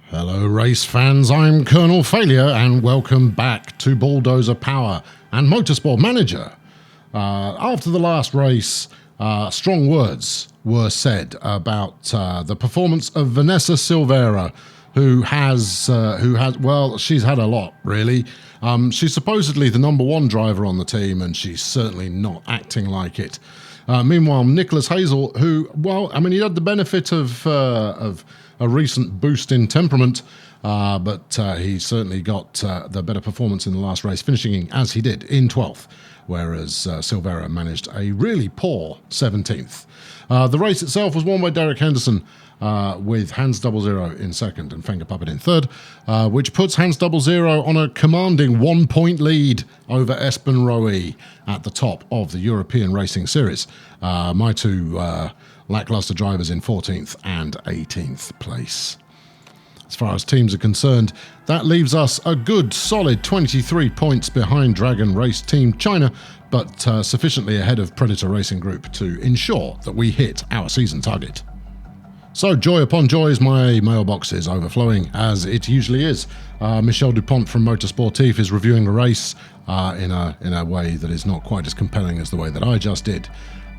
Hello race fans, I'm Colonel Failure and welcome back to Bulldozer Power and Motorsport Manager. After the last race, strong words were said about the performance of Vanessa Silveira, who has, well, she's had a lot, really. She's supposedly the #1 driver on the team, and she's certainly not acting like it. Meanwhile, Nicholas Hazel, who, well, I mean, he had the benefit of a recent boost in temperament, but he certainly got the better performance in the last race, finishing as he did in 12th, whereas Silveira managed a really poor 17th. The race itself was won by Derek Henderson, with Hans 00 in second and Finger Puppet in third, which puts Hans 00 on a commanding 1-point lead over Espen Roe at the top of the European Racing Series. My two lackluster drivers in 14th and 18th place. As far as teams are concerned, that leaves us a good solid 23 points behind Dragon Race Team China, but sufficiently ahead of Predator Racing Group to ensure that we hit our season target. So joy upon joy, as my mailbox is overflowing, as it usually is. Michel Dupont from Motorsportif is reviewing the race in a way that is not quite as compelling as the way that I just did.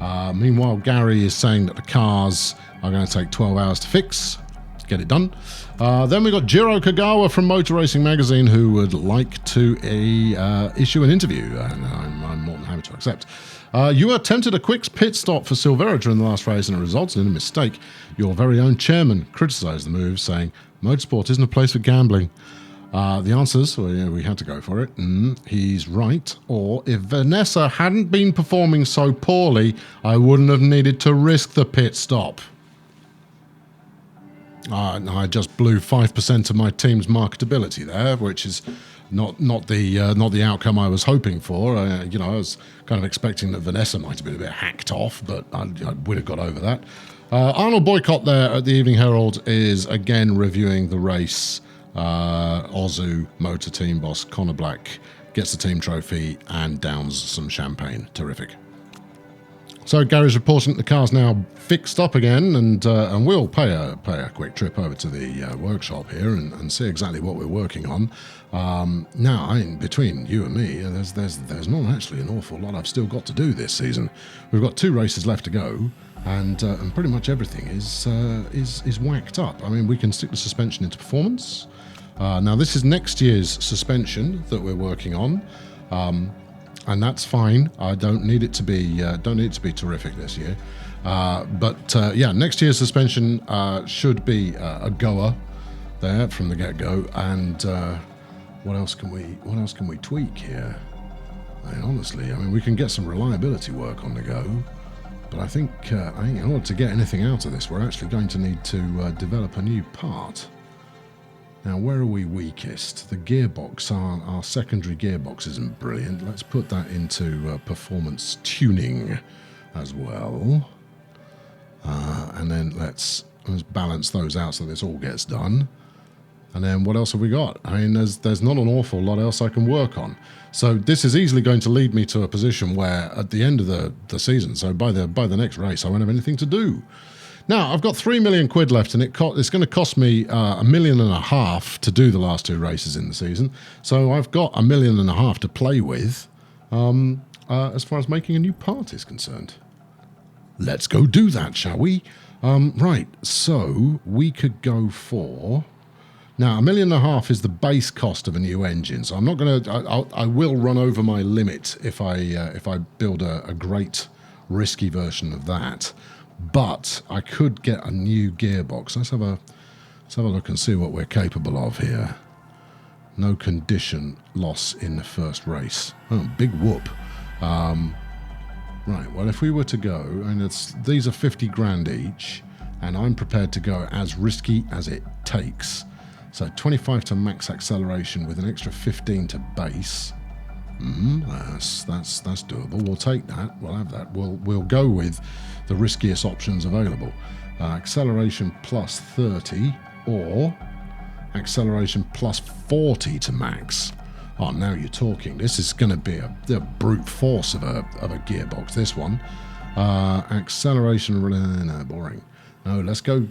Meanwhile, Gary is saying that the cars are going to take 12 hours to fix. Get it done. Then we got Jiro Kagawa from Motor Racing Magazine, who would like to issue an interview, and I'm more than happy to accept. You attempted a quick pit stop for Silveira during the last race, and it resulted in a mistake. Your very own chairman criticised the move, saying, "Motorsport isn't a place for gambling." The answers, well, yeah, we had to go for it. He's right. Or, if Vanessa hadn't been performing so poorly, I wouldn't have needed to risk the pit stop. I just blew 5% of my team's marketability there, which is not the outcome I was hoping for. I was kind of expecting that Vanessa might have been a bit hacked off, but I would have got over that. Arnold Boycott there at the Evening Herald is again reviewing the race. Ozu Motor Team boss Connor Black gets the team trophy and downs some champagne. Terrific. So Gary's reporting that the car's now fixed up again, and we'll pay a quick trip over to the workshop here and see exactly what we're working on. Now, I mean, between you and me, there's not actually an awful lot I've still got to do this season. We've got 2 races left to go, and pretty much everything is whacked up. I mean, we can stick the suspension into performance. Now, this is next year's suspension that we're working on. And that's fine. I don't need it to be terrific this year. But next year's suspension should be a goer there from the get-go. And what else can we tweak here? Honestly, we can get some reliability work on the go. But I think in order to get anything out of this, we're actually going to need to develop a new part. Now, where are we weakest? The gearbox, our secondary gearbox isn't brilliant. Let's put that into performance tuning as well. And then let's balance those out so this all gets done. And then what else have we got? There's not an awful lot else I can work on. So this is easily going to lead me to a position where at the end of the season, so by the next race, I won't have anything to do. Now, I've got 3 million quid left, and it's going to cost me $1.5 million to do the last 2 races in the season. So I've got $1.5 million to play with as far as making a new part is concerned. Let's go do that, shall we? Right, so we could go for... Now, $1.5 million is the base cost of a new engine, so I'm not going to... I will run over my limit if I build a great risky version of that. But I could get a new gearbox. Let's have a look and see what we're capable of here. No condition loss in the first race. Oh, big whoop. Right, well, if we were to go, and these are 50 grand each, and I'm prepared to go as risky as it takes. So 25 to max acceleration with an extra 15 to base. That's doable. We'll take that. We'll have that. We'll go with the riskiest options available. Acceleration plus 30 or acceleration plus 40 to max. Oh, now you're talking. This is going to be a brute force of a gearbox. This one. Acceleration. No, boring. No, let's go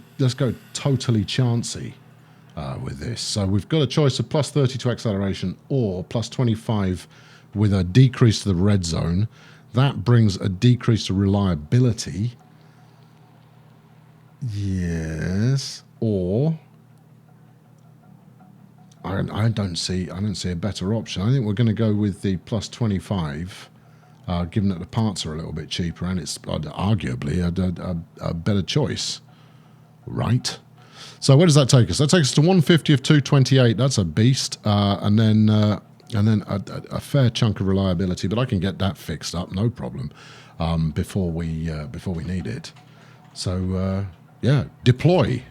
totally chancy. with this. So we've got a choice of plus 30 to acceleration or plus 25 with a decrease to the red zone. That brings a decrease to reliability. Yes. Or I don't see a better option. I think we're going to go with the plus 25, given that the parts are a little bit cheaper and it's arguably a better choice. Right. So where does that take us? That takes us to 150 of 228. That's a beast. And then a fair chunk of reliability, but I can get that fixed up, no problem, before we need it. So yeah, deploy.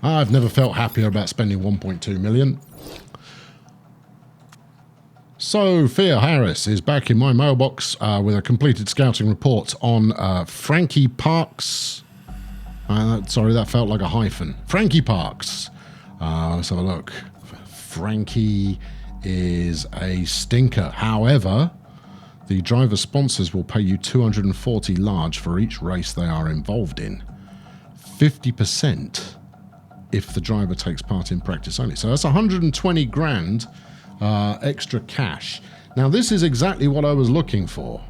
I've never felt happier about spending 1.2 million. Sophia Harris is back in my mailbox with a completed scouting report on Frankie Parks. Sorry, that felt like a hyphen. Frankie Parks. Let's have a look. Frankie is a stinker. However, the driver sponsors will pay you 240 large for each race they are involved in. 50% if the driver takes part in practice only. So that's 120 grand extra cash. Now, this is exactly what I was looking for.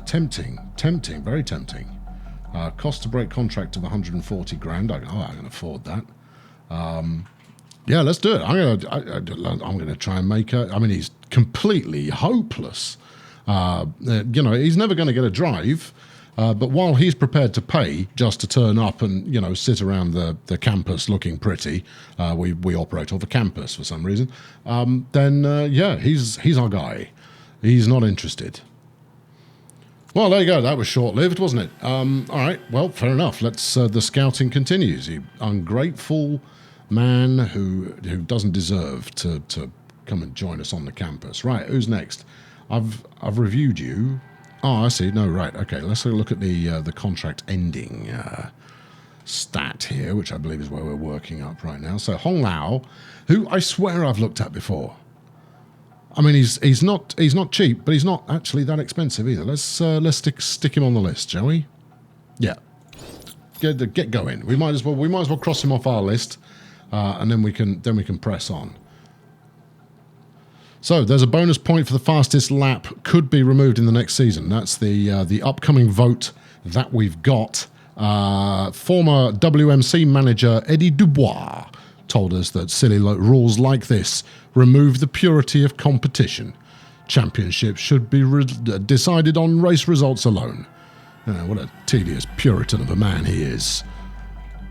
Tempting, very tempting. Cost to break contract of 140 grand. I can afford that. Yeah, let's do it. I'm gonna try and make a. I mean, he's completely hopeless. He's never going to get a drive. But while he's prepared to pay just to turn up and sit around the campus looking pretty, we operate off a campus for some reason. Yeah, he's our guy. He's not interested. Well, there you go. That was short-lived, wasn't it? All right. Well, fair enough. Let's. The scouting continues. You ungrateful man who doesn't deserve to come and join us on the campus. Right. Who's next? I've reviewed you. Oh, I see. No, right. Okay. Let's look at the contract ending stat here, which I believe is where we're working up right now. So Hong Lao, who I swear I've looked at before. I mean, he's not cheap, but he's not actually that expensive either. Let's stick him on the list, shall we? Yeah, get going. We might as well cross him off our list, and then we can press on. So there's a bonus point for the fastest lap could be removed in the next season. That's the upcoming vote that we've got. Former WMC manager Eddie Dubois told us that silly rules like this remove the purity of competition. Championships should be decided on race results alone. What a tedious Puritan of a man he is.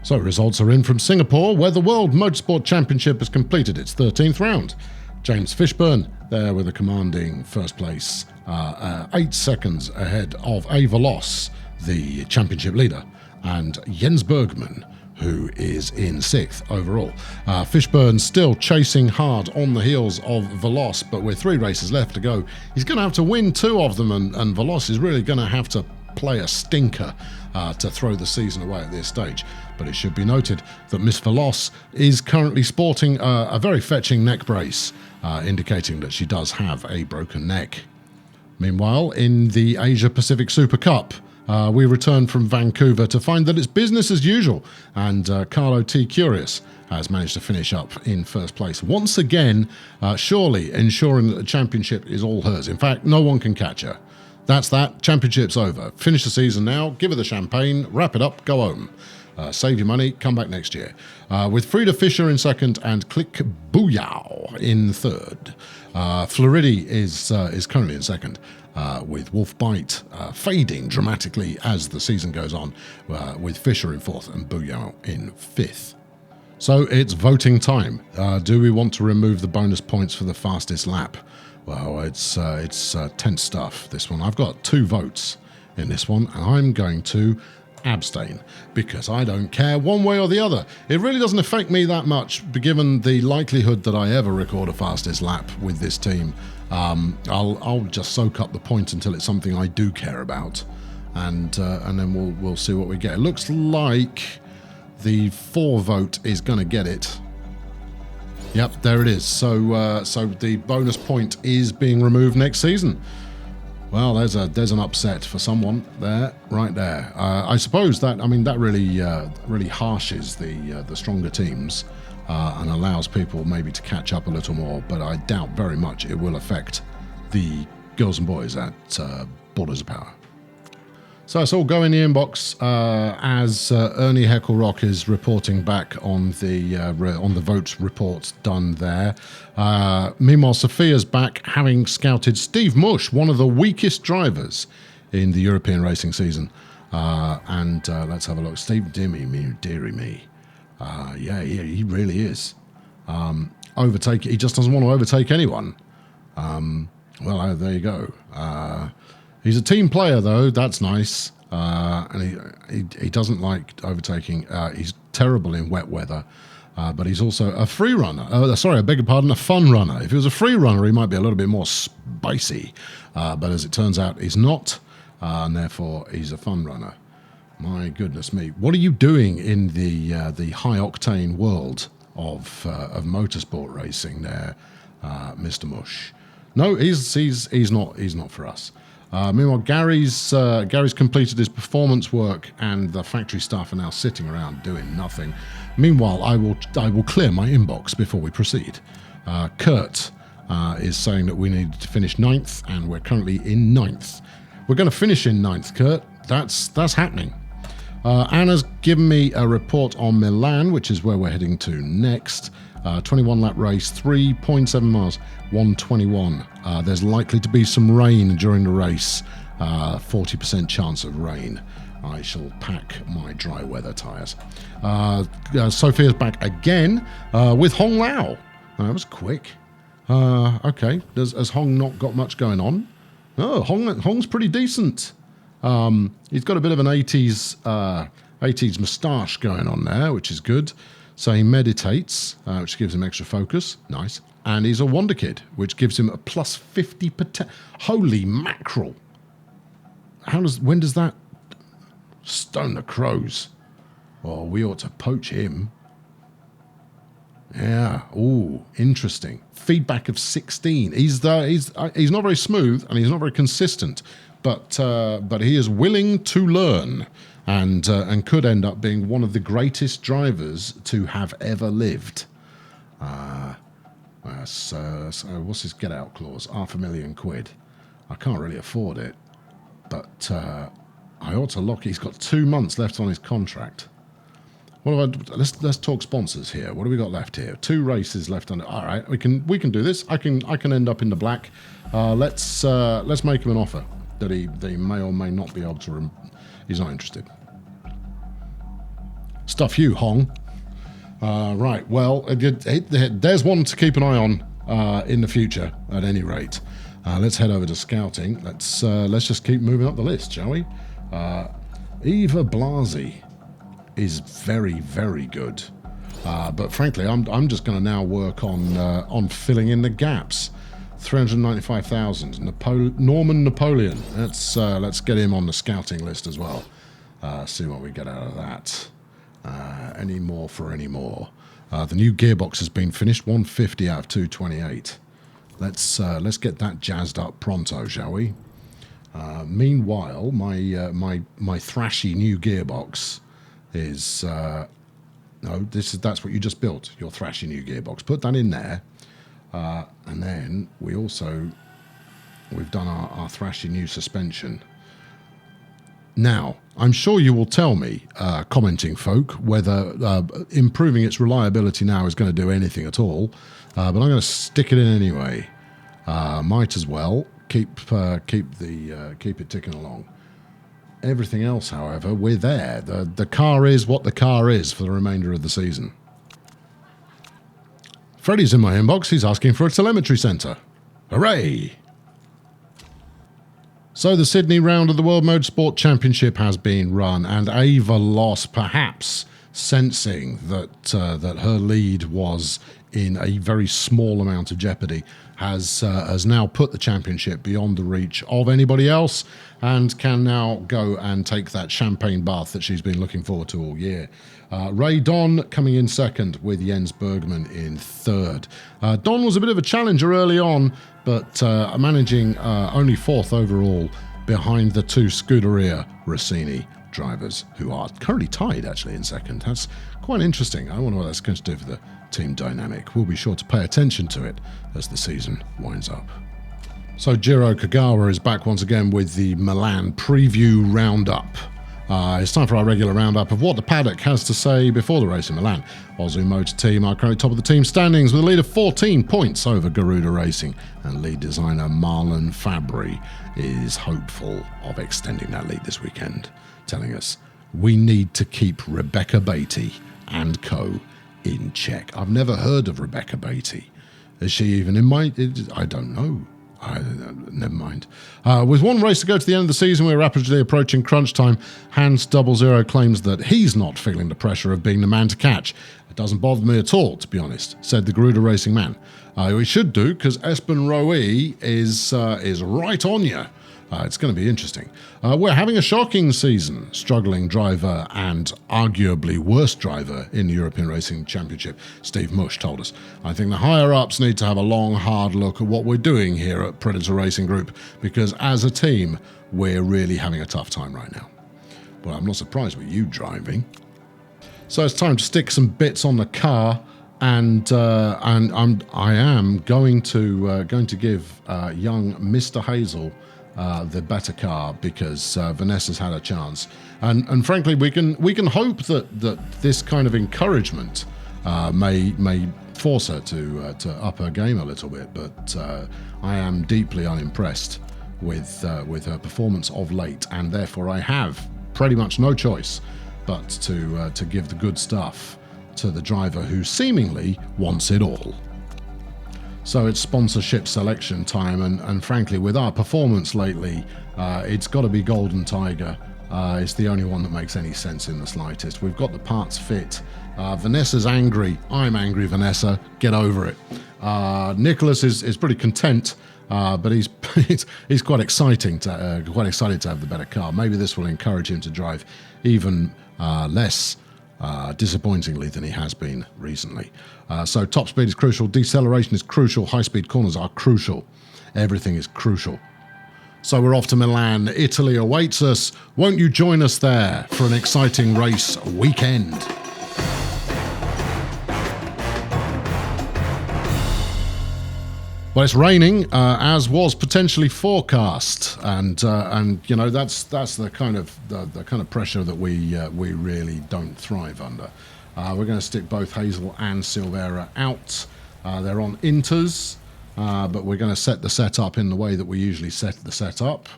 So results are in from Singapore, where the World Motorsport Championship has completed its 13th round. James Fishburne there with a commanding first place, 8 seconds ahead of Ava Loss, the championship leader, and Jens Bergman, who is in 6th overall. Fishburne still chasing hard on the heels of Veloz, but with 3 races left to go, he's going to have to win 2 of them, and Veloz is really going to have to play a stinker to throw the season away at this stage. But it should be noted that Miss Veloz is currently sporting a very fetching neck brace, indicating that she does have a broken neck. Meanwhile, in the Asia Pacific Super Cup, we return from Vancouver to find that it's business as usual, and Carlo T. Curious has managed to finish up in first place. Once again, surely ensuring that the championship is all hers. In fact, no one can catch her. That's that. Championship's over. Finish the season now, give her the champagne, wrap it up, go home. Save your money, come back next year. With Frida Fischer in second and Click Booyah in third. Floridi is currently in second, with Wolfbite fading dramatically as the season goes on, with Fischer in fourth and Booyah in fifth. So it's voting time. Do we want to remove the bonus points for the fastest lap? Well, it's tense stuff, this one. I've got 2 votes in this one, and I'm going to abstain because I don't care one way or the other. It really doesn't affect me that much, given the likelihood that I ever record a fastest lap with this team. I'll just soak up the point until it's something I do care about, and then we'll see what we get. It looks like the 4 vote is going to get it. Yep, there it is. So the bonus point is being removed next season. Well, there's an upset for someone there, right there. I suppose that that really harshes the stronger teams and allows people maybe to catch up a little more. But I doubt very much it will affect the girls and boys at Borders of Power. So it's all go in the inbox as Ernie Hecklerock is reporting back on the vote report done there. Meanwhile, Sophia's back, having scouted Steve Mush, one of the weakest drivers in the European racing season. And let's have a look. Steve, dearie me. Yeah, he really is. He just doesn't want to overtake anyone. Well, there you go. He's a team player, though. That's nice. And he doesn't like overtaking. He's terrible in wet weather. But he's also a free runner. I beg your pardon, a fun runner. If he was a free runner, he might be a little bit more spicy. But as it turns out, he's not. And therefore, he's a fun runner. My goodness me. What are you doing in the high-octane world of motorsport racing there, Mr. Mush? No, he's not for us. Meanwhile, Gary's completed his performance work, and the factory staff are now sitting around doing nothing. Meanwhile, I will clear my inbox before we proceed. Kurt is saying that we need to finish 9th, and we're currently in 9th. We're going to finish in 9th, Kurt. That's happening. Anna's given me a report on Milan, which is where we're heading to next. 21 lap race, 3.7 miles, 121. There's likely to be some rain during the race, 40% chance of rain. I shall pack my dry weather tyres. Sophia's back again with Hong Lao. That was quick. Okay, has Hong not got much going on? Oh, Hong's pretty decent. He's got a bit of an 80s moustache going on there, which is good. So he meditates, which gives him extra focus. Nice. And he's a wonder kid, which gives him a plus 50%. Holy mackerel. When does that stone the crows? Oh, we ought to poach him. Yeah. Ooh, interesting. Feedback of 16. He's not very smooth and he's not very consistent, but he is willing to learn. And could end up being one of the greatest drivers to have ever lived. So what's his get-out clause? £500,000. I can't really afford it, but I ought to lock. He's got 2 months left on his contract. Let's talk sponsors here. What do we got left here? 2 races left on it. All right, we can do this. I can end up in the black. Let's make him an offer that he may or may not be able to. He's not interested. Stuff you, Hong. Right, well, there's one to keep an eye on in the future, at any rate. Let's head over to scouting. Let's just keep moving up the list, shall we? Eva Blasi is very, very good. But frankly, I'm just going to now work on filling in the gaps. 395,000. Norman Napoleon. Let's get him on the scouting list as well. See what we get out of that. Any more for any more. The new gearbox has been finished. 150 out of 228. Let's get that jazzed up pronto, shall we? Meanwhile, my thrashy new gearbox is that's what you just built. Your thrashy new gearbox. Put that in there. And then we've done our thrashy new suspension. Now, I'm sure you will tell me, commenting folk, whether improving its reliability now is going to do anything at all. But I'm going to stick it in anyway. Might as well keep it ticking along. Everything else, however, we're there. The car is what the car is for the remainder of the season. Freddie's in my inbox. He's asking for a telemetry centre. Hooray! So the Sydney round of the World Motorsport Championship has been run, and Ava lost, perhaps sensing that her lead was in a very small amount of jeopardy, has now put the championship beyond the reach of anybody else, and can now go and take that champagne bath that she's been looking forward to all year. Ray Don coming in second, with Jens Bergman in third. Don was a bit of a challenger early on, but managing only fourth overall, behind the two Scuderia Rossini drivers, who are currently tied actually in second. That's quite interesting. I wonder what that's going to do for the team dynamic. We'll be sure to pay attention to it as the season winds up. So Jiro Kagawa is back once again with the Milan preview roundup. It's time for our regular roundup of what the paddock has to say before the race in Milan. Ozu Motor Team are currently top of the team standings with a lead of 14 points over Garuda Racing, and lead designer Marlon Fabry is hopeful of extending that lead this weekend, telling us we need to keep Rebecca Beatty and co in check. I've never heard of Rebecca Beatty. Is she even in my... I don't know. Never mind. With one race to go to the end of the season, we're rapidly approaching crunch time. Hans 00 claims that he's not feeling the pressure of being the man to catch. It doesn't bother me at all, to be honest, said the Garuda Racing man. We should do, because Espen Roe is right on you. It's going to be interesting. We're having a shocking season. Struggling driver and arguably worst driver in the European Racing Championship, Steve Mush, told us. I think the higher-ups need to have a long, hard look at what we're doing here at Predator Racing Group, because as a team, we're really having a tough time right now. Well, I'm not surprised with you driving. So it's time to stick some bits on the car, and I am going to give young Mr. Hazel the better car, because Vanessa's had a chance, and frankly we can hope that this kind of encouragement may force her to up her game a little bit. But I am deeply unimpressed with her performance of late, and therefore I have pretty much no choice but to give the good stuff to the driver who seemingly wants it all. So it's sponsorship selection time, and frankly, with our performance lately, it's got to be Golden Tiger. It's the only one that makes any sense in the slightest. We've got the parts fit. Vanessa's angry. I'm angry, Vanessa. Get over it. Nicholas is pretty content, but he's quite excited to have the better car. Maybe this will encourage him to drive even less disappointingly than he has been recently. So top speed is crucial, deceleration is crucial, high-speed corners are crucial. Everything is crucial. So we're off to Milan. Italy awaits us. Won't you join us there for an exciting race weekend? Well, it's raining, as was potentially forecast, and you know that's the kind of pressure that we really don't thrive under. We're going to stick both Hazel and Silvera out. They're on inters, but we're going to set the setup in the way that we usually set the setup.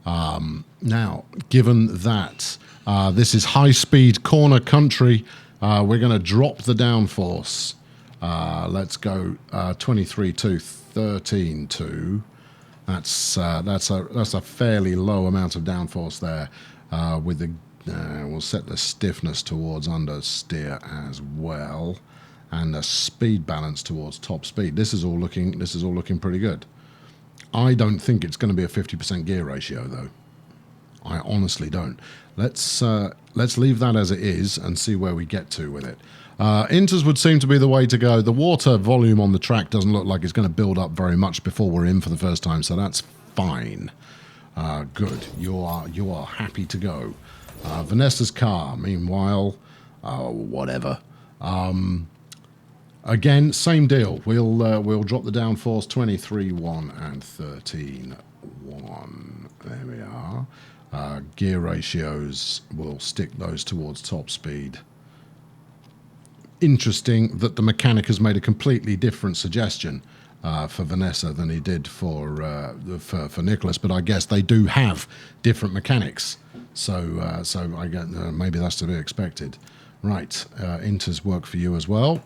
Now, given that this is high-speed corner country, we're going to drop the downforce. Let's go 23.2. 13.2. That's a fairly low amount of downforce there. With the we'll set the stiffness towards understeer as well, and the speed balance towards top speed. This is all looking pretty good. I don't think it's going to be a 50% gear ratio though. I honestly don't. Let's leave that as it is and see where we get to with it. Inters would seem to be the way to go. The water volume on the track doesn't look like it's going to build up very much before we're in for the first time, so that's fine. Good. You are happy to go. Vanessa's car, meanwhile, whatever. Again, same deal. We'll drop the downforce 23.1 and 13.1. There we are. Gear ratios, we'll stick those towards top speed. Interesting that the mechanic has made a completely different suggestion for Vanessa than he did for Nicholas, but I guess they do have different mechanics, so I get maybe that's to be expected. Right, inters work for you as well.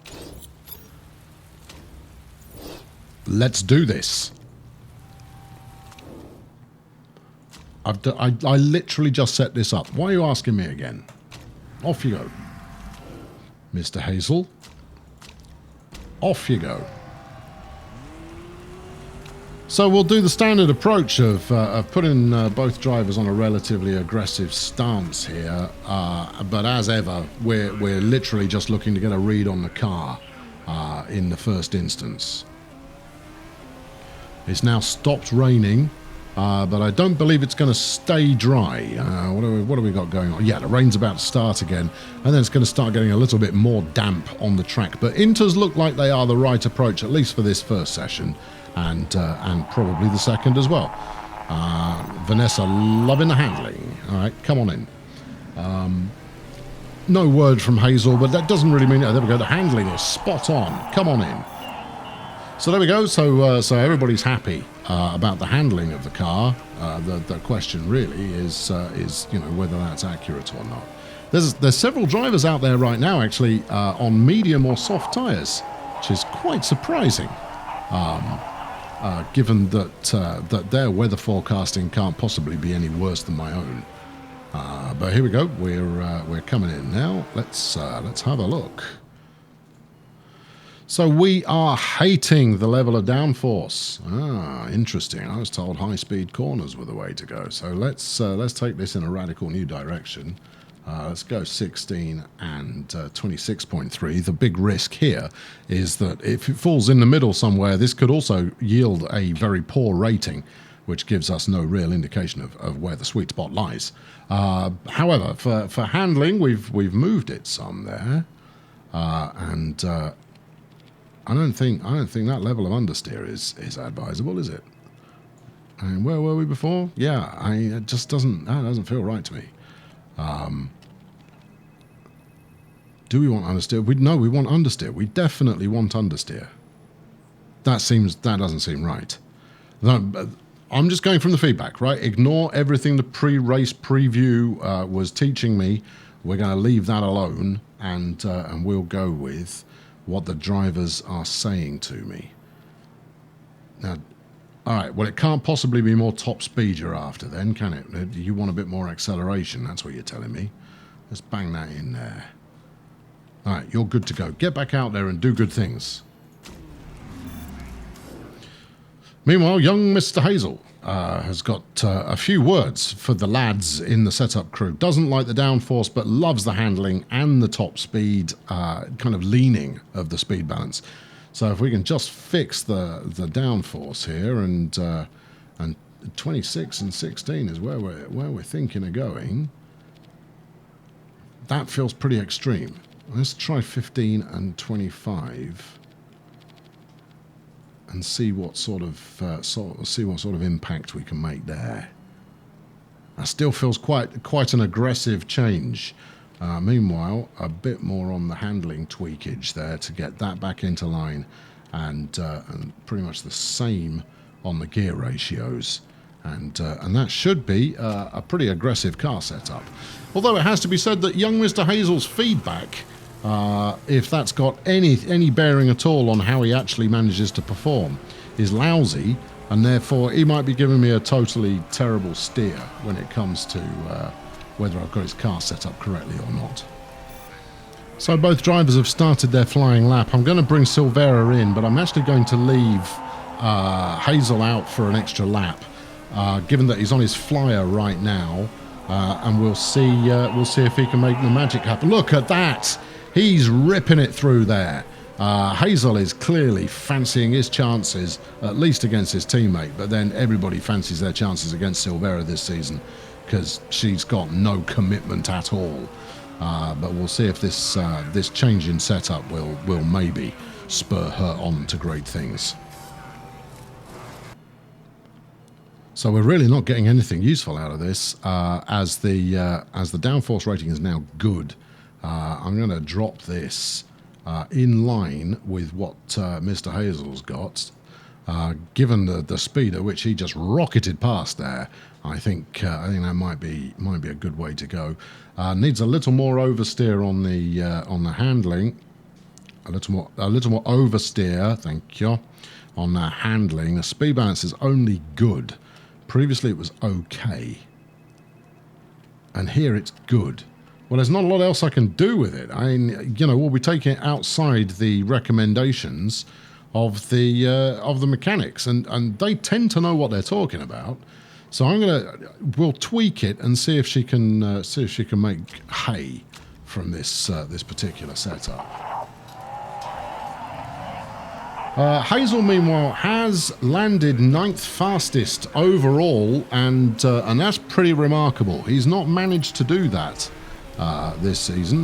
Let's do this. I literally just set this up. Why are you asking me again? Off you go, Mr. Hazel. off you go. So we'll do the standard approach of putting both drivers on a relatively aggressive stance here, but as ever, we're literally just looking to get a read on the car in the first instance. It's now stopped raining, but I don't believe it's going to stay dry. What have we got going on? Yeah, the rain's about to start again, and then it's going to start getting a little bit more damp on the track. But Inters look like they are the right approach, at least for this first session, and probably the second as well. Vanessa loving the handling. All right, come on in. No word from Hazel, but that doesn't really mean... Oh, there we go. The handling is spot on. Come on in. So there we go. So everybody's happy about the handling of the car. The question really is whether that's accurate or not. There's several drivers out there right now actually on medium or soft tyres, which is quite surprising, given that their weather forecasting can't possibly be any worse than my own. But here we go. We're coming in now. Let's have a look. So we are hating the level of downforce. Interesting. I was told high-speed corners were the way to go. So let's take this in a radical new direction. Let's go 16 and 26.3. The big risk here is that if it falls in the middle somewhere, this could also yield a very poor rating, which gives us no real indication of where the sweet spot lies. However, for handling, we've moved it some there, and I don't think that level of understeer is advisable, is it? I mean, where were we before? Yeah, it just doesn't feel right to me. Do we want understeer? We want understeer. We definitely want understeer. That doesn't seem right. No, I'm just going from the feedback, right? Ignore everything the pre-race preview was teaching me. We're going to leave that alone, and we'll go with what the drivers are saying to me. Now, all right, well, it can't possibly be more top speed you're after then, can it? You want a bit more acceleration, that's what you're telling me. Let's bang that in there. All right, you're good to go. Get back out there and do good things. Meanwhile, young Mr. Hazel has got a few words for the lads in the setup crew. Doesn't like the downforce, but loves the handling and the top speed kind of leaning of the speed balance. So if we can just fix the downforce here, and 26 and 16 is where we're thinking of going. That feels pretty extreme. Let's try 15 and 25. And see what sort of impact we can make there. That still feels quite an aggressive change. Meanwhile, a bit more on the handling tweakage there to get that back into line, and pretty much the same on the gear ratios, and that should be a pretty aggressive car setup. Although it has to be said that young Mr. Hazel's feedback, if that's got any bearing at all on how he actually manages to perform, is lousy, and therefore he might be giving me a totally terrible steer when it comes to whether I've got his car set up correctly or not. So both drivers have started their flying lap. I'm going to bring Silvera in, but I'm actually going to leave Hazel out for an extra lap, given that he's on his flyer right now, and we'll see if he can make the magic happen. Look at that! He's ripping it through there. Hazel is clearly fancying his chances, at least against his teammate, but then everybody fancies their chances against Silvera this season because she's got no commitment at all. But we'll see if this change in setup will maybe spur her on to great things. So we're really not getting anything useful out of this, as the downforce rating is now good. I'm going to drop this in line with what Mr. Hazel's got. Given the speed at which he just rocketed past there, I think that might be a good way to go. Needs a little more oversteer on the handling. A little more oversteer, thank you, on the handling. The speed balance is only good. Previously it was okay, and here it's good. Well, there's not a lot else I can do with it. I mean, you know, we'll be taking it outside the recommendations of the mechanics, and they tend to know what they're talking about. So we'll tweak it and see if she can make hay from this particular setup. Hazel, meanwhile, has landed 9th fastest overall, and that's pretty remarkable. He's not managed to do that this season.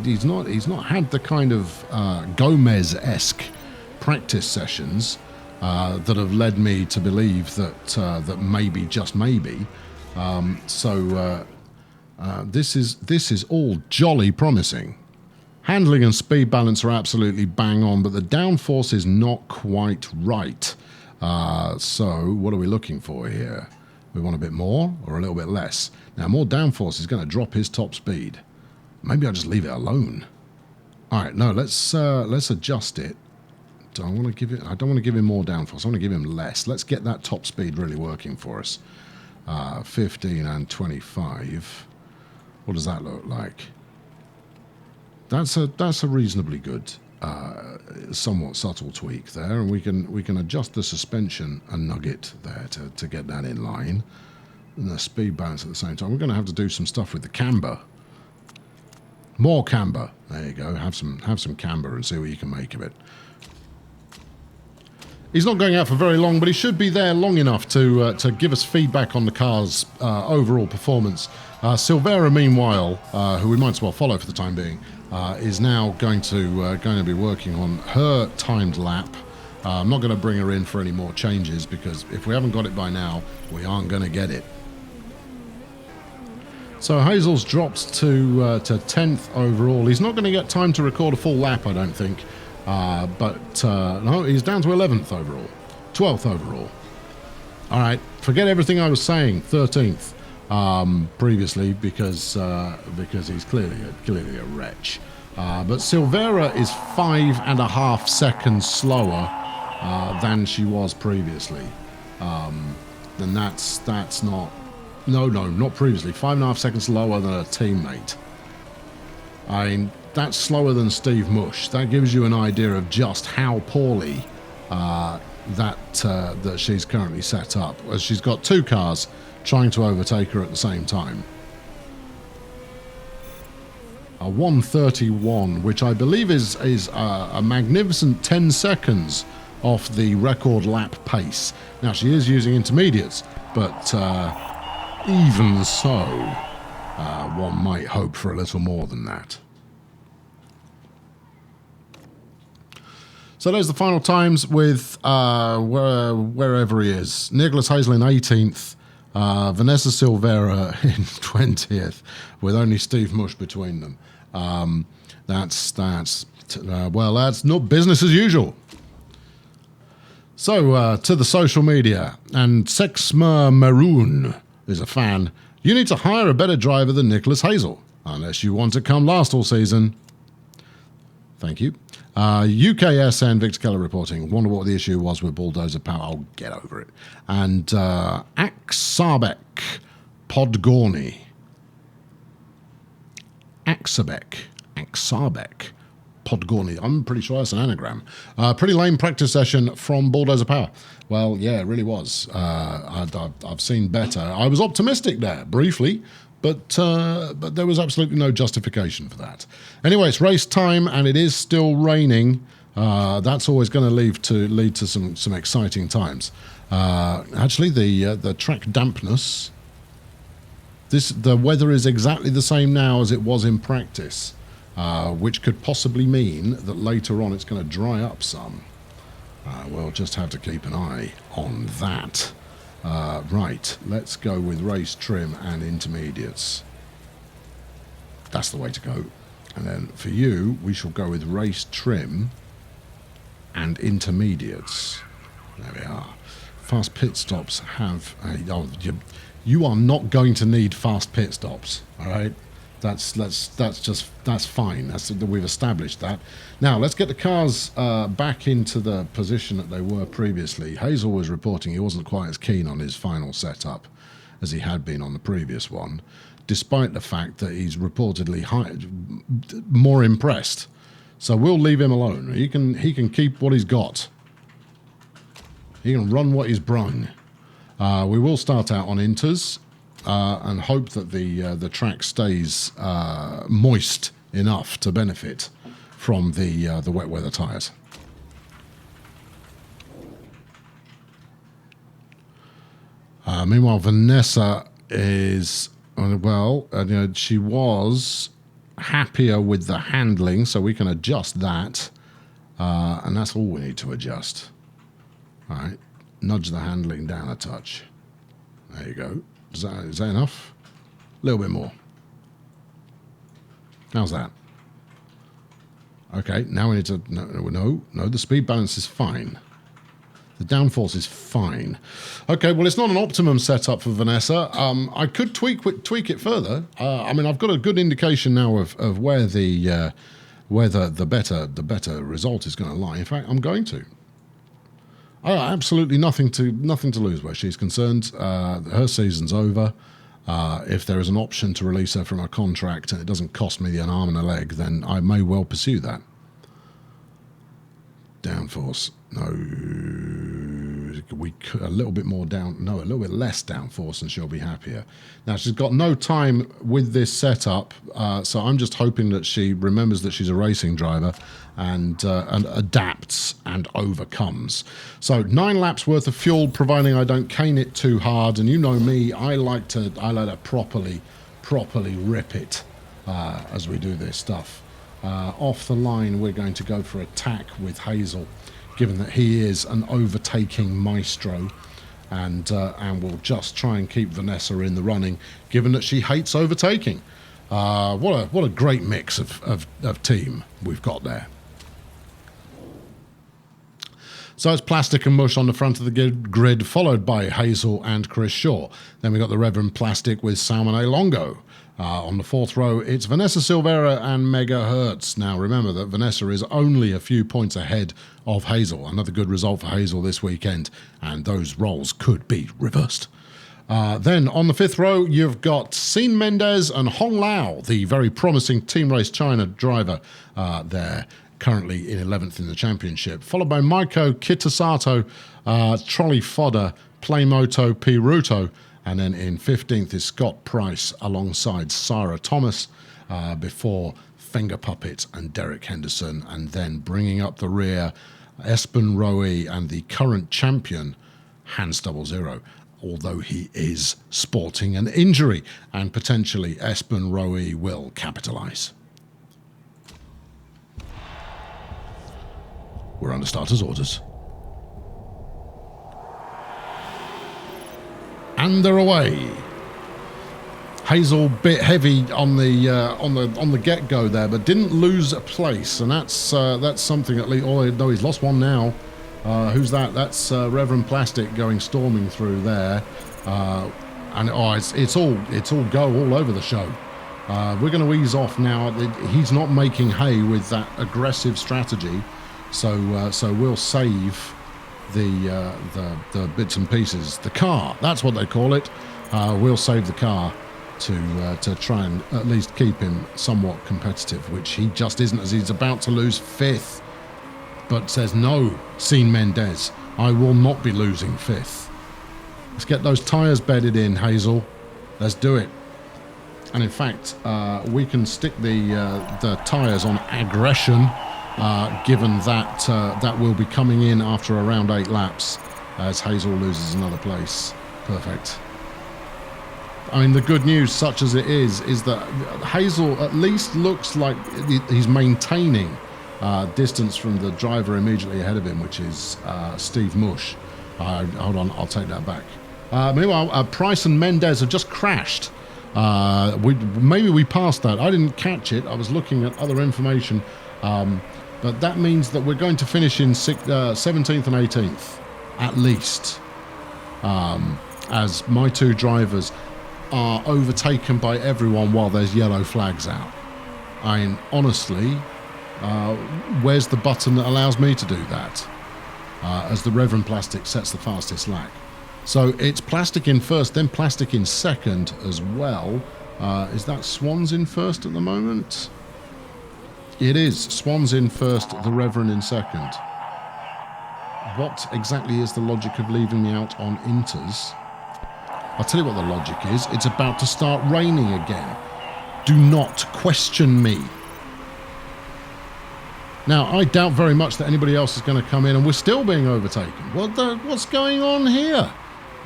He's not had the kind of Gomez-esque practice sessions that have led me to believe that maybe, just maybe. This is all jolly promising. Handling and speed balance are absolutely bang on, but the downforce is not quite right. So what are we looking for here? We want a bit more or a little bit less? Now, more downforce is going to drop his top speed. Maybe I'll just leave it alone. All right, no, let's adjust it. I don't want to give him more downforce. I want to give him less. Let's get that top speed really working for us. 15 and 25. What does that look like? That's a reasonably good, somewhat subtle tweak there, and we can adjust the suspension a nugget there to get that in line, and the speed balance at the same time. We're going to have to do some stuff with the camber. More camber. There you go. Have some camber and see what you can make of it. He's not going out for very long, but he should be there long enough to give us feedback on the car's overall performance. Silvera, meanwhile, who we might as well follow for the time being, is now going to be working on her timed lap. I'm not going to bring her in for any more changes, because if we haven't got it by now, we aren't going to get it. So Hazel's dropped to 10th overall. He's not going to get time to record a full lap, I don't think. No, he's down to 11th overall. 12th overall. All right, forget everything I was saying. 13th previously, because he's clearly a wretch. But Silvera is 5.5 seconds slower than she was previously. Then that's not. No, not previously. 5.5 seconds lower than a teammate. I mean, that's slower than Steve Mush. That gives you an idea of just how poorly that she's currently set up, as she's got two cars trying to overtake her at the same time. A 1:31, which I believe is a magnificent 10 seconds off the record lap pace. Now, she is using intermediates, but even so, one might hope for a little more than that. So there's the final times with wherever he is. Nicholas Hazel in 18th, Vanessa Silvera in 20th, with only Steve Mush between them. That's not business as usual. So to the social media, and Sexma Maroon is a fan. You need to hire a better driver than Nicholas Hazel, unless you want to come last all season. Thank you. UKSN, Victor Keller reporting. Wonder what the issue was with bulldozer power. I'll get over it. And Aksabek Podgorny. Aksabek Podgorny. I'm pretty sure that's an anagram. Pretty lame practice session from Bulldozer Power. Well, yeah, it really was. I've seen better. I was optimistic there, briefly, but there was absolutely no justification for that. Anyway, it's race time, and it is still raining. That's always going to lead to some exciting times. Actually, the track dampness. The weather is exactly the same now as it was in practice, which could possibly mean that later on it's going to dry up some. We'll just have to keep an eye on that. Right, let's go with race trim and intermediates. That's the way to go. And then for you, we shall go with race trim and intermediates. There we are. Fast pit stops have... you are not going to need fast pit stops, all right? That's fine. We've established that. Now let's get the cars back into the position that they were previously. Hazel was reporting he wasn't quite as keen on his final setup as he had been on the previous one. despite the fact that he's reportedly more impressed. So we'll leave him alone. He can keep what he's got. He can run what he's brung. We will start out on inters and hope that the track stays moist enough to benefit from the wet weather tyres. Meanwhile, Vanessa is, well, she was happier with the handling, so we can adjust that. And that's all we need to adjust. All right, nudge the handling down a touch. There you go. Is that enough? A little bit more. How's that? Okay, now we need to... No, the speed balance is fine. The downforce is fine. Okay, well, it's not an optimum setup for Vanessa. I could tweak it further. I mean, I've got a good indication now of where the better result is going to lie. In fact, I'm going to. Absolutely nothing to lose where she's concerned. Her season's over. If there is an option to release her from a contract and it doesn't cost me an arm and a leg, then I may well pursue that. Downforce, no. A little bit more down, no, a little bit less downforce, and she'll be happier. Now, she's got no time with this setup, so I'm just hoping that she remembers that she's a racing driver and adapts and overcomes. So 9 laps worth of fuel, providing I don't cane it too hard. And you know me, I like to properly rip it as we do this stuff. Off the line, we're going to go for attack with Hazel, given that he is an overtaking maestro, and we'll just try and keep Vanessa in the running, given that she hates overtaking. What a great mix of team we've got there. So it's Plastic and Mush on the front of the grid, followed by Hazel and Chris Shaw. Then we got the Reverend Plastic with Salmon A. Longo. On the 4th row, it's Vanessa Silvera and Mega Hertz. Now, remember that Vanessa is only a few points ahead of Hazel. Another good result for Hazel this weekend, and those roles could be reversed. Then on the 5th row, you've got Sin Mendez and Hong Lao, the very promising Team Race China driver there, currently in 11th in the championship, followed by Maiko Kitasato, Trolley Fodder, Playmoto Piruto, and then in 15th is Scott Price alongside Sarah Thomas, before Finger Puppet and Derek Henderson, and then bringing up the rear, Espen Roe and the current champion, Hans 00, although he is sporting an injury, and potentially Espen Roe will capitalise. We're under starters' orders. And they're away. Hazel bit heavy on the get-go there, but didn't lose a place, and that's something at least. Although he's lost one now. Who's that? That's Reverend Plastic going storming through there, and it's all go all over the show. We're going to ease off now. He's not making hay with that aggressive strategy, so we'll save the bits and pieces. The car, that's what they call it. We'll save the car to try and at least keep him somewhat competitive, which he just isn't, as he's about to lose 5th. But says, no, Sin Mendez, I will not be losing 5th. Let's get those tyres bedded in, Hazel. Let's do it. And in fact, we can stick the tyres on aggression, given that that will be coming in after around 8 laps as Hazel loses another place. Perfect. I mean, the good news, such as it is that Hazel at least looks like he's maintaining distance from the driver immediately ahead of him, which is Steve Mush. Hold on, I'll take that back. Meanwhile, Price and Mendez have just crashed. Maybe we passed that. I didn't catch it. I was looking at other information. But that means that we're going to finish in 17th and 18th, at least, as my 2 drivers are overtaken by everyone while there's yellow flags out. I mean, honestly, where's the button that allows me to do that? As the Reverend Plastic sets the fastest lap. So it's Plastic in first, then Plastic in second as well. Is that Swans in first at the moment? It is. Swans in first, the Reverend in second. What exactly is the logic of leaving me out on inters? I'll tell you what the logic is. It's about to start raining again. Do not question me. Now, I doubt very much that anybody else is going to come in, and we're still being overtaken. What's going on here?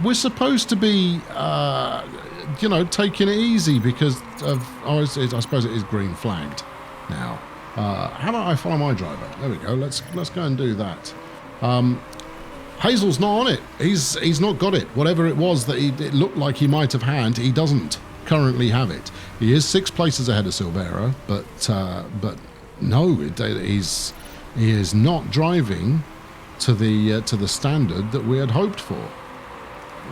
We're supposed to be, taking it easy because of... I suppose it is green flagged now. How about I follow my driver? There we go. Let's go and do that. Hazel's not on it. He's not got it. Whatever it was that it looked like he might have had, he doesn't currently have it. He is 6 places ahead of Silvera, but no, he is not driving to the standard that we had hoped for.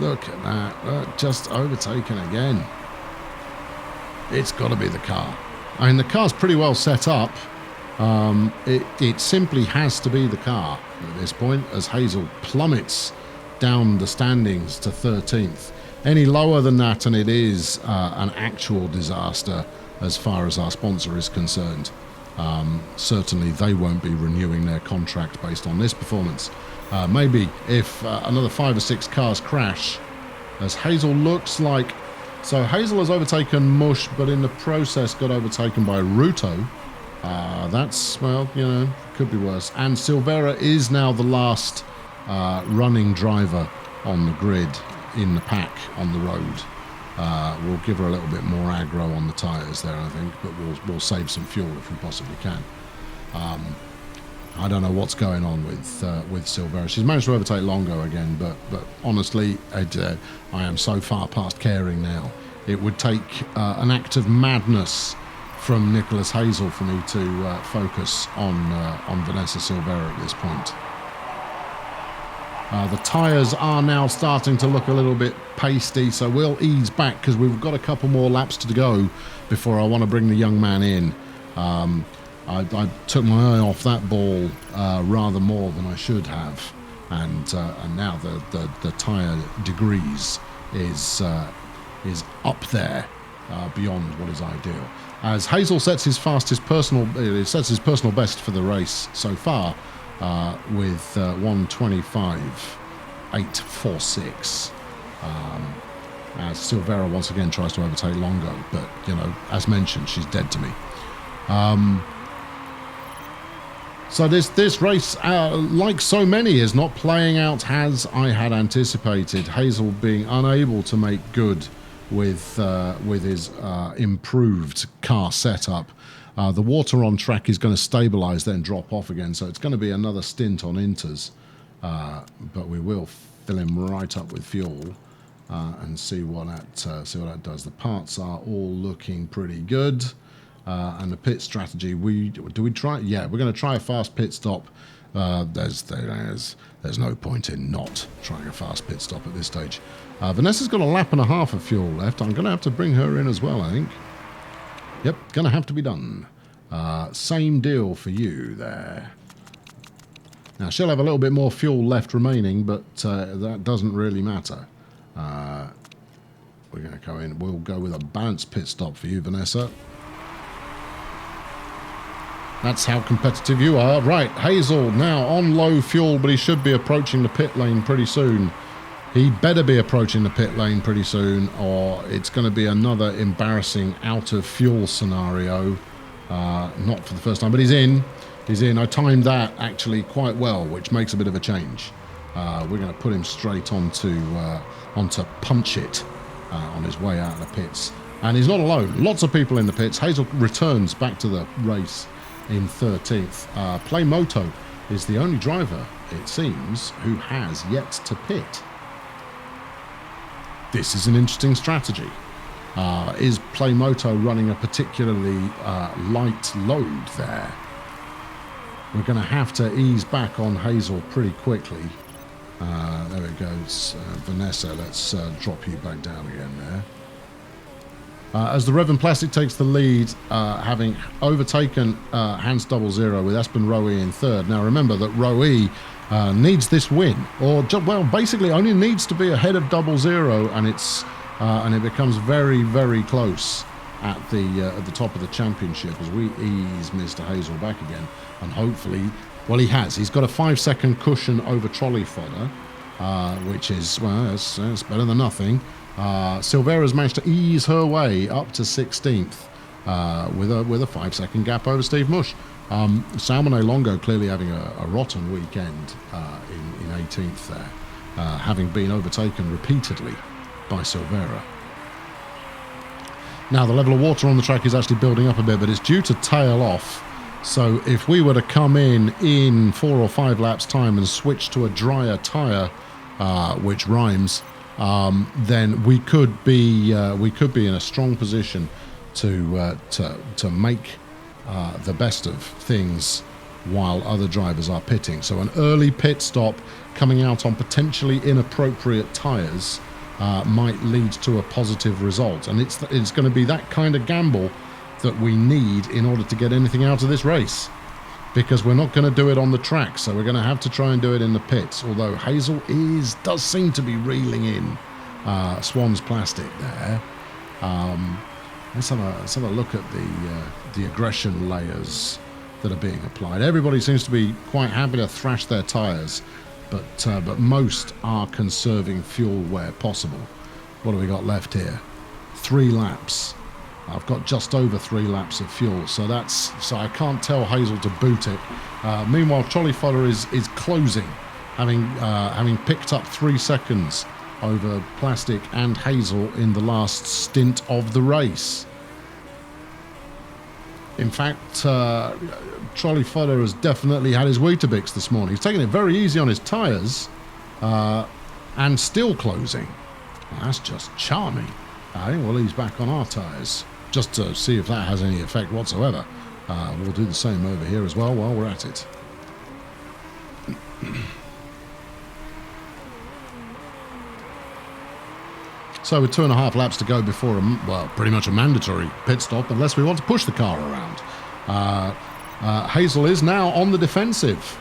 Look at that, just overtaken again. It's got to be the car. I mean, the car's pretty well set up. It simply has to be the car at this point, as Hazel plummets down the standings to 13th. Any lower than that and it is an actual disaster as far as our sponsor is concerned. Certainly they won't be renewing their contract based on this performance. Maybe if another 5 or 6 cars crash, as Hazel looks like... So Hazel has overtaken Mush, but in the process got overtaken by Ruto. That's, well, could be worse. And Silvera is now the last running driver on the grid in the pack on the road. We'll give her a little bit more aggro on the tyres there, I think, but we'll save some fuel if we possibly can. I don't know what's going on with Silvera. She's managed to overtake Longo again, but honestly, I am so far past caring now. It would take an act of madness from Nicholas Hazel for me to focus on Vanessa Silvera at this point. The tyres are now starting to look a little bit pasty, so we'll ease back because we've got a couple more laps to go before I want to bring the young man in. I took my eye off that ball rather more than I should have, and now the tyre degrees is up there beyond what is ideal. As Hazel sets his personal best for the race so far with 1:25.846. As Silvera once again tries to overtake Longo, but as mentioned, she's dead to me. So this race, like so many, is not playing out as I had anticipated. Hazel being unable to make good with his improved car setup. The water on track is going to stabilise, then drop off again, so it's going to be another stint on inters. But we will fill him right up with fuel and see what that does. The parts are all looking pretty good. And the pit strategy, do we try? Yeah, we're going to try a fast pit stop. There's no point in not trying a fast pit stop at this stage. Vanessa's got a lap and a half of fuel left. I'm going to have to bring her in as well, I think. Yep, going to have to be done. Same deal for you there. Now, she'll have a little bit more fuel left remaining, but that doesn't really matter. We're going to go in. We'll go with a balanced pit stop for you, Vanessa. That's how competitive you are. Right, Hazel now on low fuel, but he should be approaching the pit lane pretty soon. He better be approaching the pit lane pretty soon, or it's going to be another embarrassing out of fuel scenario. Not for the first time, but he's in. He's in. I timed that actually quite well, which makes a bit of a change. We're going to put him straight onto Punch It on his way out of the pits. And he's not alone. Lots of people in the pits. Hazel returns back to the race in 13th. Playmoto is the only driver, it seems, who has yet to pit. This is an interesting strategy. Is Playmoto running a particularly light load there? We're going to have to ease back on Hazel pretty quickly. There it goes. Vanessa, let's drop you back down again there. As the Revan Plastic takes the lead, having overtaken Hans 00 with Espen Roe in third. Now remember that Roe needs this win, or well, basically only needs to be ahead of 00, and it's and it becomes very, very close at the top of the championship as we ease Mr. Hazel back again, and hopefully, well, he has. He's got a 5-second cushion over trolley fodder, which is, well, it's better than nothing. Silvera's managed to ease her way up to 16th with a 5-second gap over Steve Mush. Salmone Longo clearly having a rotten weekend in 18th there, having been overtaken repeatedly by Silvera. Now the level of water on the track is actually building up a bit, but it's due to tail off. So if we were to come in 4 or 5 laps time and switch to a drier tyre, which rhymes, then we could be in a strong position to make the best of things while other drivers are pitting. So an early pit stop coming out on potentially inappropriate tyres might lead to a positive result, and it's going to be that kind of gamble that we need in order to get anything out of this race, because we're not going to do it on the track, so we're going to have to try and do it in the pits, although Hazel does seem to be reeling in Swan's plastic there. Let's have a look at the aggression layers that are being applied. Everybody seems to be quite happy to thrash their tyres, but most are conserving fuel where possible. What have we got left here? 3 laps. I've got just over 3 laps of fuel, so I can't tell Hazel to boot it. Meanwhile, trolley fodder is closing, having picked up 3 seconds over Plastic and Hazel in the last stint of the race. In fact, trolley fodder has definitely had his Weetabix this morning. He's taking it very easy on his tyres and still closing. Well, that's just charming. I think we'll ease back on our tyres just to see if that has any effect whatsoever. We'll do the same over here as well while we're at it. So with 2.5 laps to go before pretty much a mandatory pit stop, unless we want to push the car around. Hazel is now on the defensive,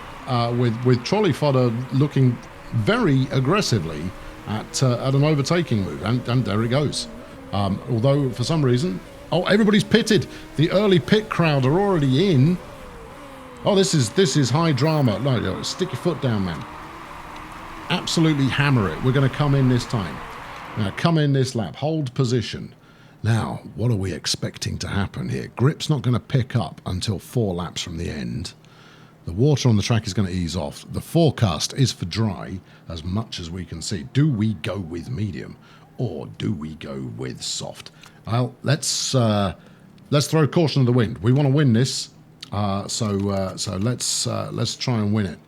with trolley fodder looking very aggressively at an overtaking move, and there it goes. Although for some reason, everybody's pitted. The early pit crowd are already in. Oh, this is high drama. No, stick your foot down, man. Absolutely hammer it. We're going to come in this time. Now, come in this lap. Hold position. Now, what are we expecting to happen here? Grip's not going to pick up until 4 laps from the end. The water on the track is going to ease off. The forecast is for dry, as much as we can see. Do we go with medium, or do we go with soft? Well, let's throw caution to the wind. We want to win this, so let's try and win it.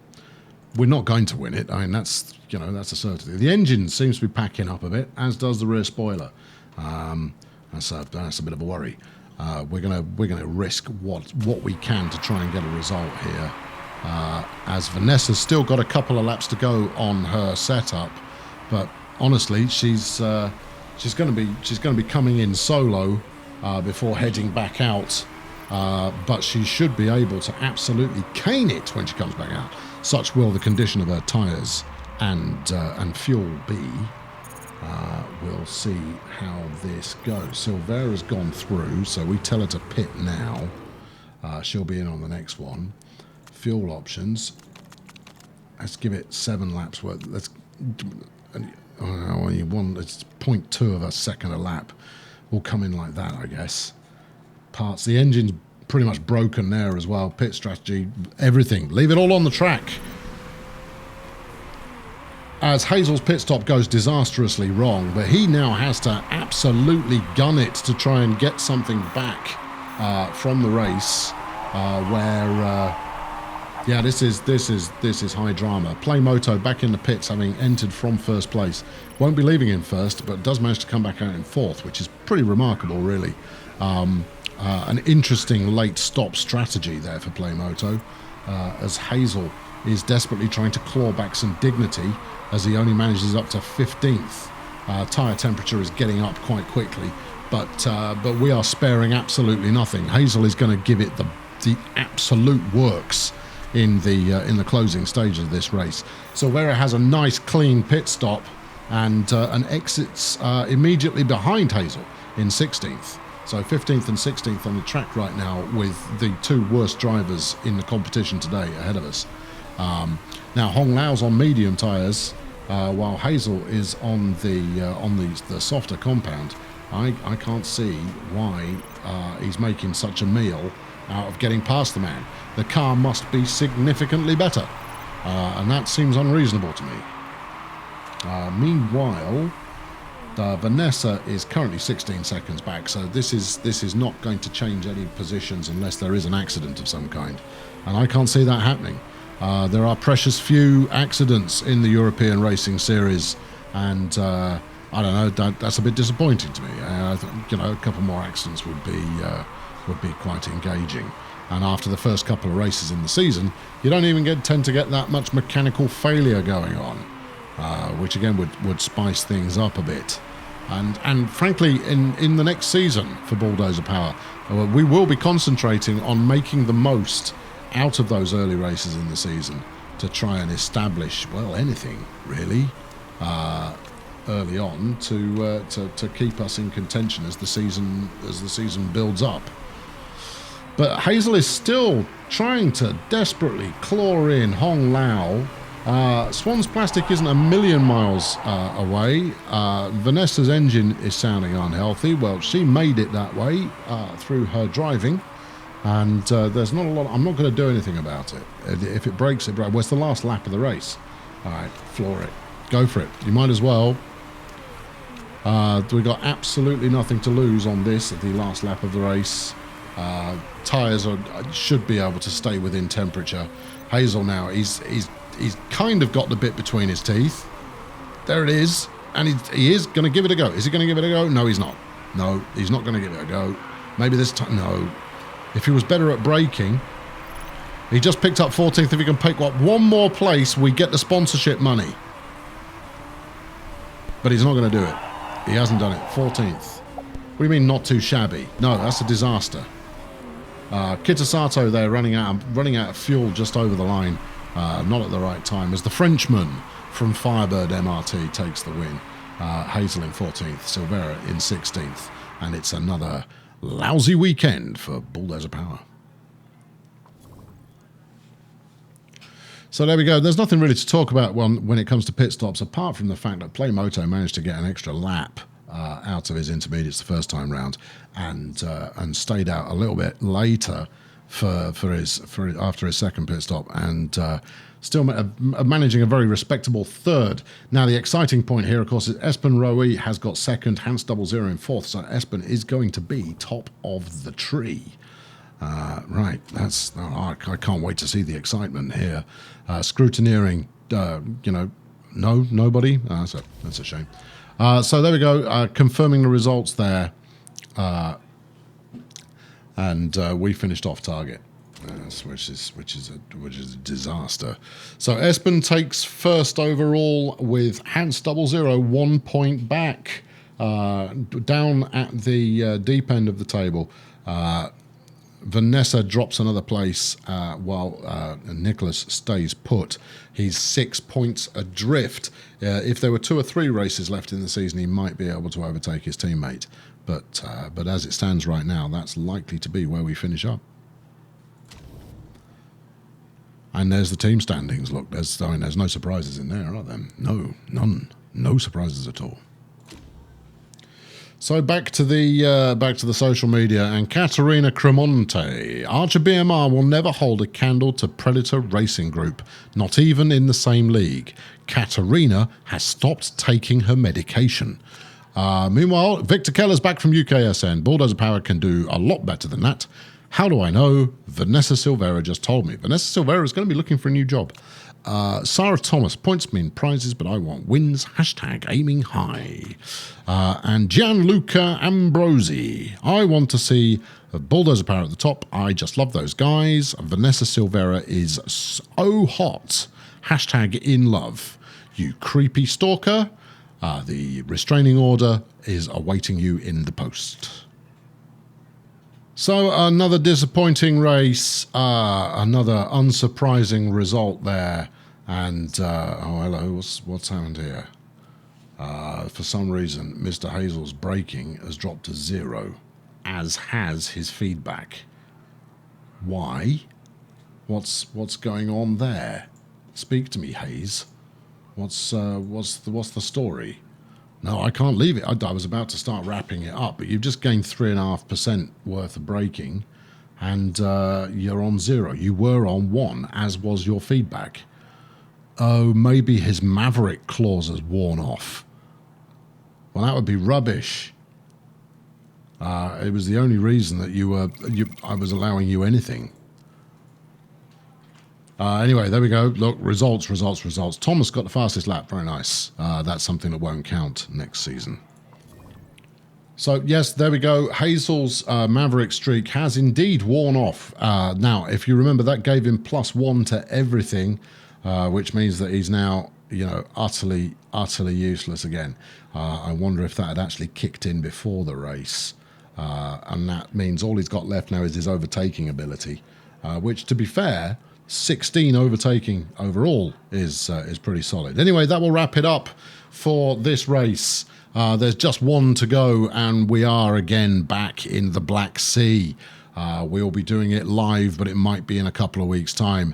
We're not going to win it. I mean, that's a certainty. The engine seems to be packing up a bit, as does the rear spoiler. That's a bit of a worry. We're gonna risk what we can to try and get a result here. As Vanessa's still got a couple of laps to go on her setup, but honestly, she's going to be coming in solo before heading back out. But she should be able to absolutely cane it when she comes back out. Such will the condition of her tyres and fuel be. We'll see how this goes. Silvera's gone through, so we tell her to pit now. She'll be in on the next one. Fuel options. Let's give it 7 laps worth. It's 0.2 of a second a lap. We'll come in like that, I guess. Parts. The engine's pretty much broken there as well. Pit strategy, everything. Leave it all on the track. As Hazel's pit stop goes disastrously wrong, but he now has to absolutely gun it to try and get something back from the race. This is high drama. Playmoto back in the pits, having entered from first place. Won't be leaving in first, but does manage to come back out in 4th, which is pretty remarkable, really. An interesting late stop strategy there for Playmoto, as Hazel is desperately trying to claw back some dignity as he only manages up to 15th. Tyre temperature is getting up quite quickly, but we are sparing absolutely nothing. Hazel is going to give it the absolute works in the closing stages of this race. Silvera has a nice clean pit stop and exits immediately behind Hazel in 16th. So 15th and 16th on the track right now, with the two worst drivers in the competition today ahead of us. Now Hong Lao's on medium tyres, while Hazel is on the softer compound. I can't see why he's making such a meal out of getting past the man. The car must be significantly better, and that seems unreasonable to me. Meanwhile, Vanessa is currently 16 seconds back, so this is not going to change any positions unless there is an accident of some kind, and I can't see that happening. There are precious few accidents in the European Racing Series, and I don't know, that's a bit disappointing to me. I think, a couple more accidents would be quite engaging. And after the first couple of races in the season, you don't even tend to get that much mechanical failure going on, which again would spice things up a bit. And frankly, in the next season for Bulldozer Power, we will be concentrating on making the most out of those early races in the season to try and establish, well, anything really, early on to keep us in contention as the season builds up. But Hazel is still trying to desperately claw in Hong Lao. Swan's Plastic isn't a million miles away. Vanessa's engine is sounding unhealthy. Well, she made it that way through her driving, and there's not a lot. I'm not going to do anything about it. If it breaks, it breaks. Well, it's the last lap of the race. All right, floor it. Go for it. You might as well. We've got absolutely nothing to lose on this at the last lap of the race. Tyres should be able to stay within temperature. Hazel now, he's kind of got the bit between his teeth. There it is. And he is going to give it a go. Is he going to give it a go? No, he's not. No, he's not going to give it a go. Maybe this time. No. If he was better at braking, he just picked up 14th. If he can pick up one more place, we get the sponsorship money. But he's not going to do it. He hasn't done it. 14th. What do you mean not too shabby? No, that's a disaster. Kitasato there running out of fuel just over the line. Not at the right time, as the Frenchman from Firebird MRT takes the win. Hazel in 14th, Silvera in 16th, and it's another lousy weekend for Bulldozer Power. So there we go. There's nothing really to talk about when it comes to pit stops, apart from the fact that Playmoto managed to get an extra lap out of his intermediates the first time round, and stayed out a little bit later after his second pit stop, and still managing a very respectable third. Now the exciting point here, of course, is Espen Rowe has got second, Hans 00 in fourth, so Espen is going to be top of the tree. Right, I can't wait to see the excitement here. Scrutineering, nobody. That's a shame. So there we go, confirming the results there, and we finished off target, which is a disaster. So Espen takes first overall with Hans 00 1 point back, down at the deep end of the table. Vanessa drops another place while Nicholas stays put. He's 6 points adrift. If there were 2 or 3 races left in the season, he might be able to overtake his teammate. But as it stands right now, that's likely to be where we finish up. And there's the team standings. Look, there's no surprises in there, are there? No, none. No surprises at all. So back to the social media, and Caterina Cremonte. Archer BMR will never hold a candle to Predator Racing Group, not even in the same league. Caterina has stopped taking her medication. Meanwhile, Victor Keller's back from UKSN. Bulldozer Power can do a lot better than that. How do I know? Vanessa Silvera just told me. Vanessa Silvera is going to be looking for a new job. Sarah Thomas, points mean prizes, but I want wins. # aiming high. And Gianluca Ambrosi. I want to see Bulldozer Power at the top. I just love those guys. Vanessa Silvera is so hot. # in love. You creepy stalker. The restraining order is awaiting you in the post. So another disappointing race, another unsurprising result there, and oh hello, what's happened here? For some reason, Mr. Hazel's braking has dropped to 0, as has his feedback. Why? What's going on there? Speak to me, Hayes. What's the story? No, I can't leave it. I was about to start wrapping it up, but you've just gained 3.5% worth of braking, and you're on 0. You were on 1, as was your feedback. Oh, maybe his Maverick clause has worn off. Well, that would be rubbish. It was the only reason that I was allowing you anything. Anyway, there we go. Look, results. Thomas got the fastest lap. Very nice. That's something that won't count next season. So, yes, there we go. Hazel's Maverick streak has indeed worn off. Now, if you remember, that gave him +1 to everything, which means that he's now, utterly useless again. I wonder if that had actually kicked in before the race. And that means all he's got left now is his overtaking ability, which, to be fair, 16 overtaking overall is pretty solid. Anyway, that will wrap it up for this race. There's just one to go, and we are again back in the Black Sea. We'll be doing it live, but it might be in a couple of weeks' time.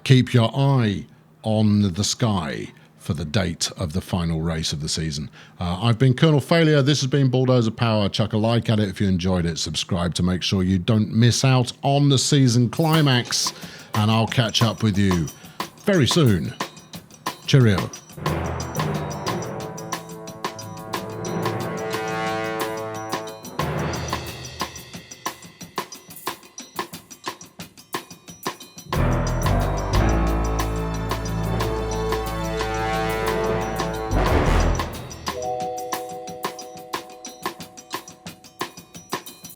Keep your eye on the sky for the date of the final race of the season. I've been Colonel Failure. This has been Bulldozer Power. Chuck a like at it if you enjoyed it. Subscribe to make sure you don't miss out on the season climax. And I'll catch up with you very soon. Cheerio.